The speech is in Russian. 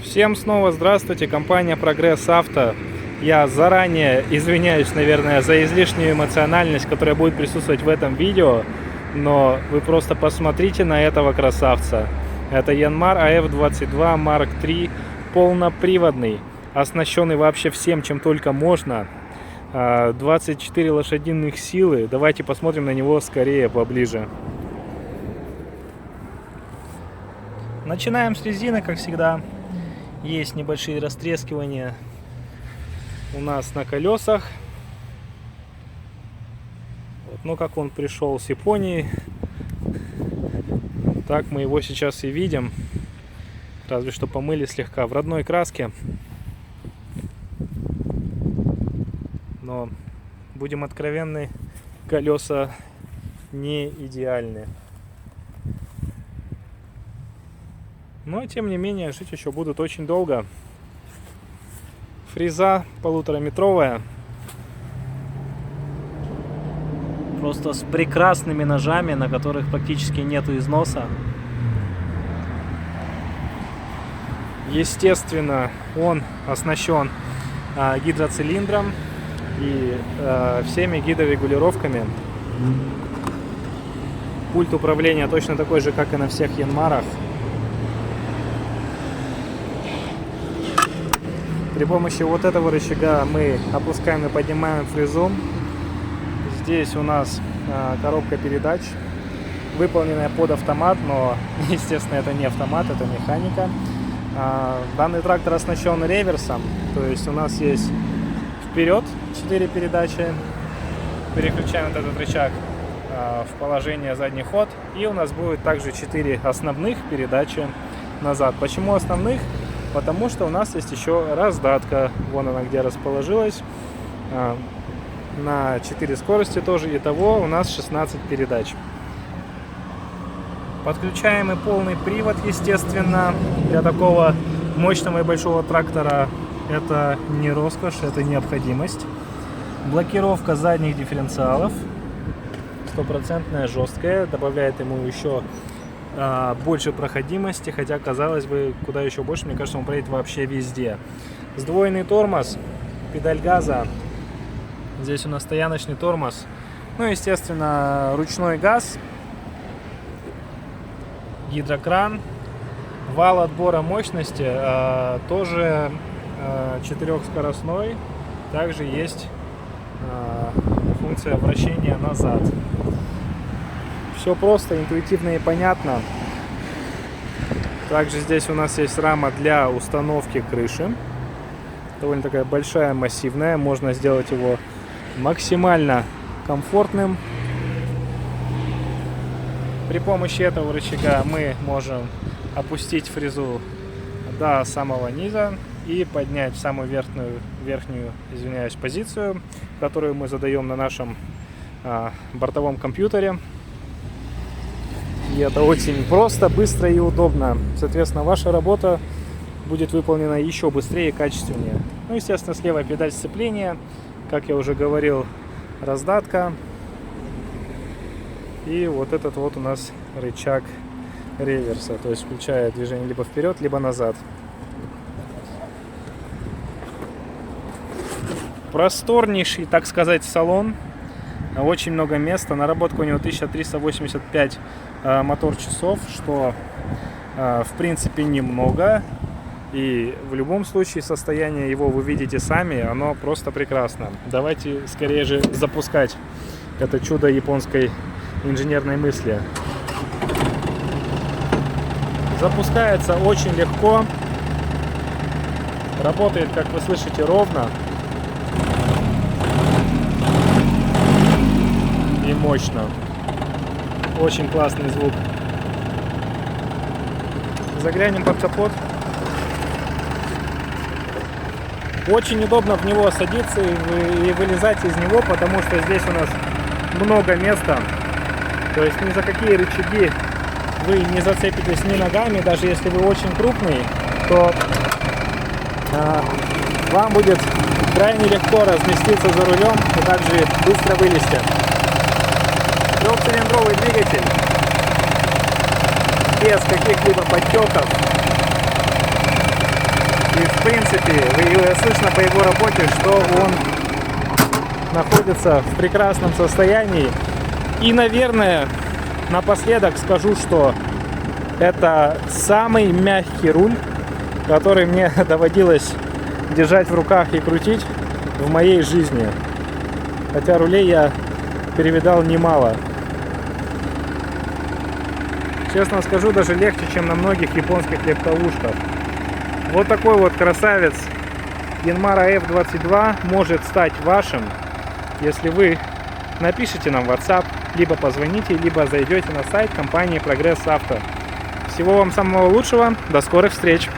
Всем снова здравствуйте, компания Прогресс Авто. Я заранее извиняюсь, наверное, за излишнюю эмоциональность, которая будет присутствовать в этом видео, но вы просто посмотрите на этого красавца. Это Yanmar AF22 Mark III, полноприводный, оснащенный вообще всем, чем только можно. 24 лошадиных силы. Давайте посмотрим на него скорее поближе. Начинаем с резины, как всегда. Есть небольшие растрескивания у нас на колесах. Вот, ну, как он пришел с Японии, так мы его сейчас и видим. Разве что помыли слегка в родной краске. Но, будем откровенны, колеса не идеальны. Но, тем не менее, жить еще будут очень долго. Фреза 1,5-метровая. Просто с прекрасными ножами, на которых практически нету износа. Естественно, он оснащен гидроцилиндром и всеми гидрорегулировками. Пульт управления точно такой же, как и на всех Янмарах. При помощи вот этого рычага мы опускаем и поднимаем фрезу. Здесь у нас коробка передач, выполненная под автомат, но, естественно, это не автомат, это механика. Данный трактор оснащен реверсом, то есть у нас есть вперед 4 передачи, переключаем вот этот рычаг в положение задний ход, и у нас будет также 4 основных передачи назад. Почему основных? Потому что у нас есть еще раздатка, вон она где расположилась, на 4 скорости тоже. Итого у нас 16 передач. Подключаем и полный привод, естественно. Для такого мощного и большого трактора это не роскошь, это необходимость. Блокировка задних дифференциалов, стопроцентная, жесткая, добавляет ему еще больше проходимости, хотя, казалось бы, куда еще больше. Мне кажется, он проедет вообще везде. Сдвоенный тормоз, педаль газа. Здесь у нас стояночный тормоз. Ну, естественно, ручной газ, гидрокран, вал отбора мощности, тоже 4-скоростной. Также есть функция вращения назад. Все просто, интуитивно и понятно. Также здесь у нас есть рама для установки крыши. Довольно такая большая, массивная. Можно сделать его максимально комфортным. При помощи этого рычага мы можем опустить фрезу до самого низа и поднять в самую верхнюю, позицию, которую мы задаем на нашем бортовом компьютере. И это очень просто, быстро и удобно. Соответственно, ваша работа будет выполнена еще быстрее и качественнее. Ну, естественно, слева педаль сцепления, как я уже говорил, раздатка. И вот этот вот у нас рычаг реверса, то есть включая движение либо вперед, либо назад. Просторнейший, так сказать, салон. Очень много места. Наработка у него 1385 мотор-часов, что в принципе немного. И в любом случае состояние его вы видите сами, оно просто прекрасно. Давайте скорее же запускать это чудо японской инженерной мысли. Запускается очень легко. Работает, как вы слышите, ровно и мощно. Очень классный звук. Заглянем под капот. Очень удобно в него садиться и вылезать из него, потому что здесь у нас много места. То есть ни за какие рычаги вы не зацепитесь ни ногами. Даже если вы очень крупный, то вам будет крайне легко разместиться за рулем и также быстро вылезти. Трехцилиндровый двигатель без каких-либо подтеков. И в принципе, слышно по его работе, что он находится в прекрасном состоянии. И, наверное, напоследок скажу, что это самый мягкий руль, который мне доводилось держать в руках и крутить в моей жизни. Хотя рулей я перевидал немало. Честно скажу, даже легче, чем на многих японских легковушках. Вот такой вот красавец Yanmar AF22 может стать вашим, если вы напишите нам в WhatsApp, либо позвоните, либо зайдете на сайт компании Progress Auto. Всего вам самого лучшего, до скорых встреч!